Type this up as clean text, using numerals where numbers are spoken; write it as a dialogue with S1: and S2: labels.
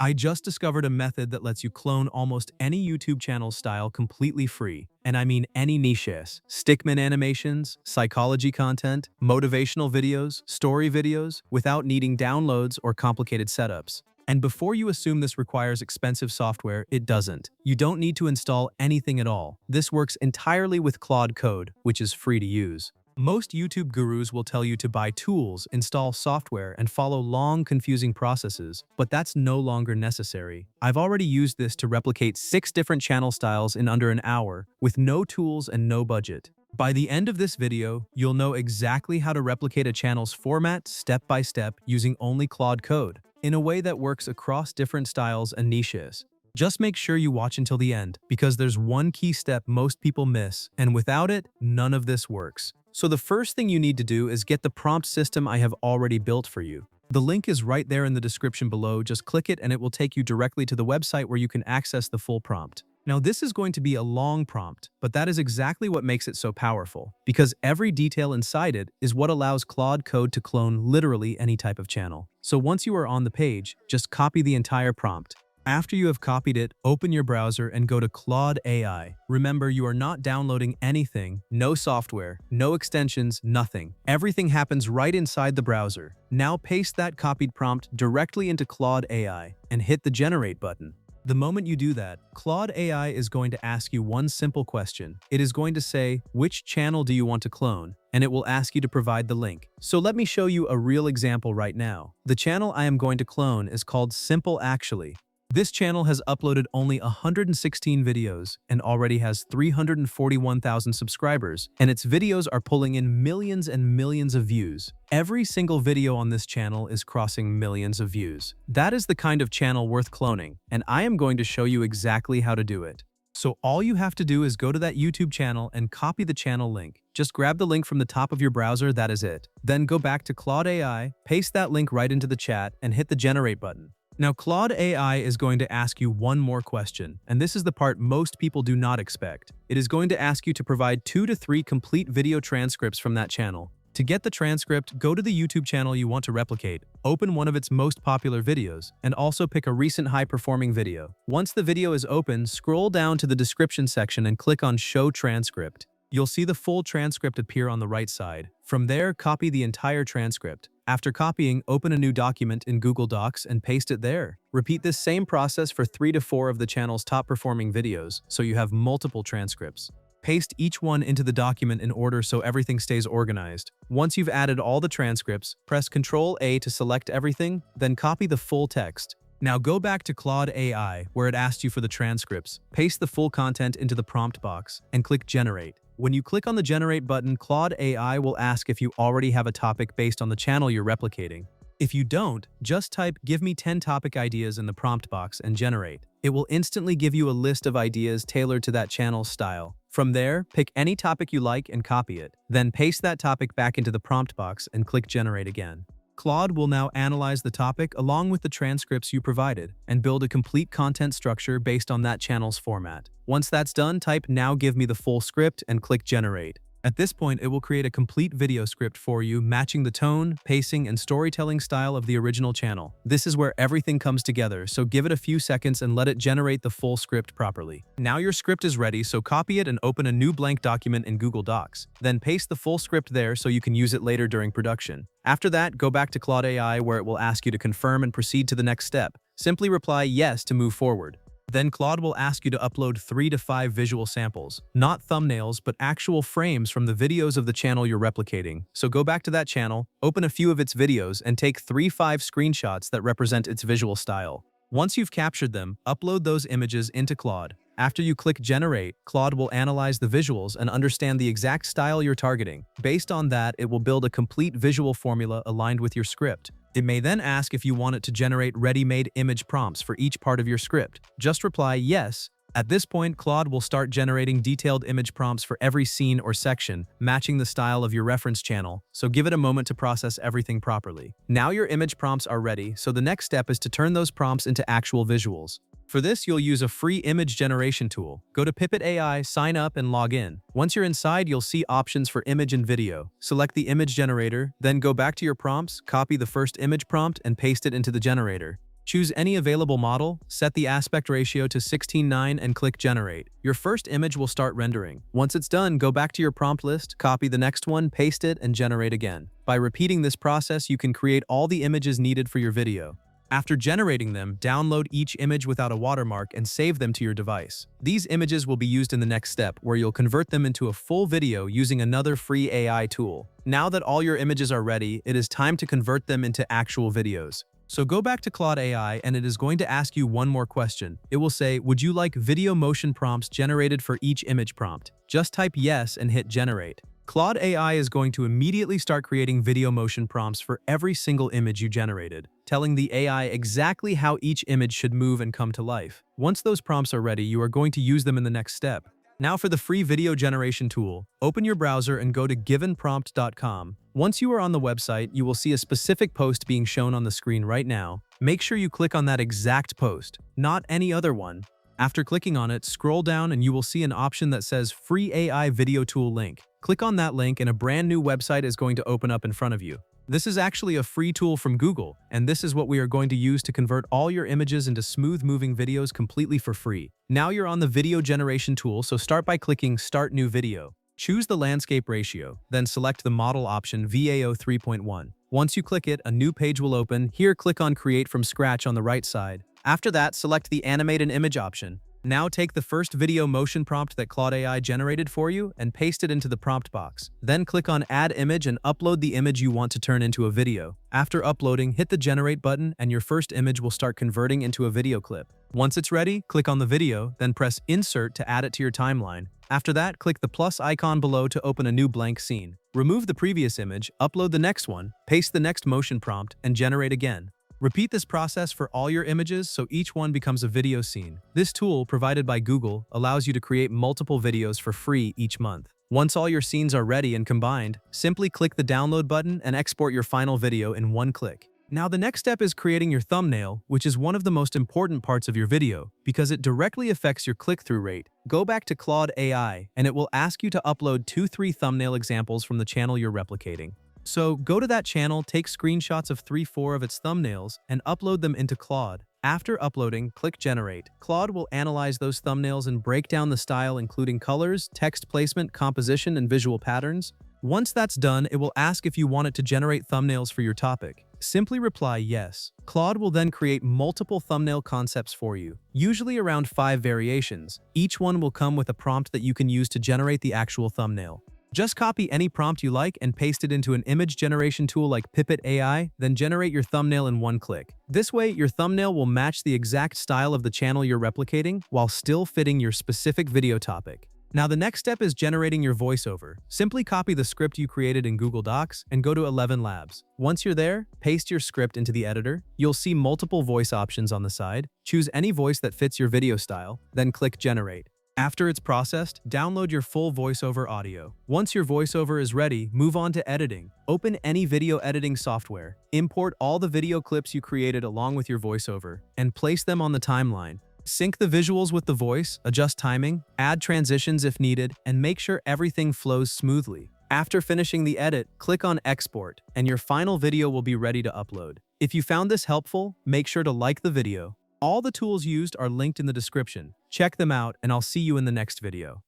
S1: I just discovered a method that lets you clone almost any YouTube channel style completely free. And I mean any niches. Stickman animations, psychology content, motivational videos, story videos, without needing downloads or complicated setups. And before you assume this requires expensive software, it doesn't. You don't need to install anything at all. This works entirely with Claude Code, which is free to use. Most YouTube gurus will tell you to buy tools, install software, and follow long, confusing processes, but that's no longer necessary. I've already used this to replicate 6 different channel styles in under an hour, with no tools and no budget. By the end of this video, you'll know exactly how to replicate a channel's format step by step using only Claude Code, in a way that works across different styles and niches. Just make sure you watch until the end, because there's one key step most people miss, and without it, none of this works. So the first thing you need to do is get the prompt system I have already built for you. The link is right there in the description below. Just click it and it will take you directly to the website where you can access the full prompt. Now this is going to be a long prompt, but that is exactly what makes it so powerful, because every detail inside it is what allows Claude Code to clone literally any type of channel. So once you are on the page, just copy the entire prompt. After you have copied it, open your browser and go to Claude AI. Remember, you are not downloading anything, no software, no extensions, nothing. Everything happens right inside the browser. Now paste that copied prompt directly into Claude AI and hit the Generate button. The moment you do that, Claude AI is going to ask you one simple question. It is going to say, which channel do you want to clone? And it will ask you to provide the link. So let me show you a real example right now. The channel I am going to clone is called Simple Actually. This channel has uploaded only 116 videos and already has 341,000 subscribers, and its videos are pulling in millions and millions of views. Every single video on this channel is crossing millions of views. That is the kind of channel worth cloning, and I am going to show you exactly how to do it. So all you have to do is go to that YouTube channel and copy the channel link. Just grab the link from the top of your browser, that is it. Then go back to Claude AI, paste that link right into the chat, and hit the Generate button. Now, Claude AI is going to ask you one more question, and this is the part most people do not expect. It is going to ask you to provide 2 to 3 complete video transcripts from that channel. To get the transcript, go to the YouTube channel you want to replicate, open one of its most popular videos, and also pick a recent high-performing video. Once the video is open, scroll down to the description section and click on Show Transcript. You'll see the full transcript appear on the right side. From there, copy the entire transcript. After copying, open a new document in Google Docs and paste it there. Repeat this same process for 3 to 4 of the channel's top-performing videos, so you have multiple transcripts. Paste each one into the document in order so everything stays organized. Once you've added all the transcripts, press Ctrl-A to select everything, then copy the full text. Now go back to Claude AI, where it asked you for the transcripts, paste the full content into the prompt box, and click Generate. When you click on the Generate button, Claude AI will ask if you already have a topic based on the channel you're replicating. If you don't, just type "Give me 10 topic ideas" in the prompt box and generate. It will instantly give you a list of ideas tailored to that channel's style. From there, pick any topic you like and copy it. Then paste that topic back into the prompt box and click Generate again. Claude will now analyze the topic along with the transcripts you provided and build a complete content structure based on that channel's format. Once that's done, type "Now give me the full script" and click Generate. At this point, it will create a complete video script for you, matching the tone, pacing, and storytelling style of the original channel. This is where everything comes together, so give it a few seconds and let it generate the full script properly. Now your script is ready, so copy it and open a new blank document in Google Docs. Then paste the full script there so you can use it later during production. After that, go back to Claude AI, where it will ask you to confirm and proceed to the next step. Simply reply yes to move forward. Then Claude will ask you to upload 3 to 5 visual samples, not thumbnails, but actual frames from the videos of the channel you're replicating. So go back to that channel, open a few of its videos, and take 3-5 screenshots that represent its visual style. Once you've captured them, upload those images into Claude. After you click Generate, Claude will analyze the visuals and understand the exact style you're targeting. Based on that, it will build a complete visual formula aligned with your script. It may then ask if you want it to generate ready-made image prompts for each part of your script. Just reply yes. At this point, Claude will start generating detailed image prompts for every scene or section, matching the style of your reference channel, so give it a moment to process everything properly. Now your image prompts are ready, so the next step is to turn those prompts into actual visuals. For this, you'll use a free image generation tool. Go to Pipit.ai, sign up, and log in. Once you're inside, you'll see options for image and video. Select the image generator, then go back to your prompts, copy the first image prompt, and paste it into the generator. Choose any available model, set the aspect ratio to 16:9 and click Generate. Your first image will start rendering. Once it's done, go back to your prompt list, copy the next one, paste it, and generate again. By repeating this process, you can create all the images needed for your video. After generating them, download each image without a watermark and save them to your device. These images will be used in the next step, where you'll convert them into a full video using another free AI tool. Now that all your images are ready, it is time to convert them into actual videos. So go back to Claude AI and it is going to ask you one more question. It will say, would you like video motion prompts generated for each image prompt? Just type yes and hit generate. Claude AI is going to immediately start creating video motion prompts for every single image you generated, telling the AI exactly how each image should move and come to life. Once those prompts are ready, you are going to use them in the next step. Now for the free video generation tool, open your browser and go to givenprompt.com. Once you are on the website, you will see a specific post being shown on the screen right now. Make sure you click on that exact post, not any other one. After clicking on it, scroll down and you will see an option that says Free AI Video Tool link. Click on that link and a brand new website is going to open up in front of you. This is actually a free tool from Google, and this is what we are going to use to convert all your images into smooth-moving videos completely for free. Now you're on the video generation tool, so start by clicking Start New Video. Choose the landscape ratio, then select the model option VAO 3.1. Once you click it, a new page will open. Here, click on Create from Scratch on the right side. After that, select the Animate an Image option. Now take the first video motion prompt that Claude AI generated for you and paste it into the prompt box. Then click on Add Image and upload the image you want to turn into a video. After uploading, hit the Generate button and your first image will start converting into a video clip. Once it's ready, click on the video, then press Insert to add it to your timeline. After that, click the plus icon below to open a new blank scene. Remove the previous image, upload the next one, paste the next motion prompt, and generate again. Repeat this process for all your images so each one becomes a video scene. This tool, provided by Google, allows you to create multiple videos for free each month. Once all your scenes are ready and combined, simply click the download button and export your final video in one click. Now the next step is creating your thumbnail, which is one of the most important parts of your video because it directly affects your click-through rate. Go back to Claude AI and it will ask you to upload 2-3 thumbnail examples from the channel you're replicating. So go to that channel, take screenshots of 3-4 of its thumbnails, and upload them into Claude. After uploading, click Generate. Claude will analyze those thumbnails and break down the style including colors, text placement, composition, and visual patterns. Once that's done, it will ask if you want it to generate thumbnails for your topic. Simply reply yes. Claude will then create multiple thumbnail concepts for you, usually around 5 variations. Each one will come with a prompt that you can use to generate the actual thumbnail. Just copy any prompt you like and paste it into an image generation tool like Pipit.ai, then generate your thumbnail in one click. This way, your thumbnail will match the exact style of the channel you're replicating while still fitting your specific video topic. Now the next step is generating your voiceover. Simply copy the script you created in Google Docs and go to 11 Labs. Once you're there, paste your script into the editor. You'll see multiple voice options on the side. Choose any voice that fits your video style, then click Generate. After it's processed, download your full voiceover audio. Once your voiceover is ready, move on to editing. Open any video editing software. Import all the video clips you created along with your voiceover, and place them on the timeline. Sync the visuals with the voice, adjust timing, add transitions if needed, and make sure everything flows smoothly. After finishing the edit, click on Export, and your final video will be ready to upload. If you found this helpful, make sure to like the video. All the tools used are linked in the description. Check them out, and I'll see you in the next video.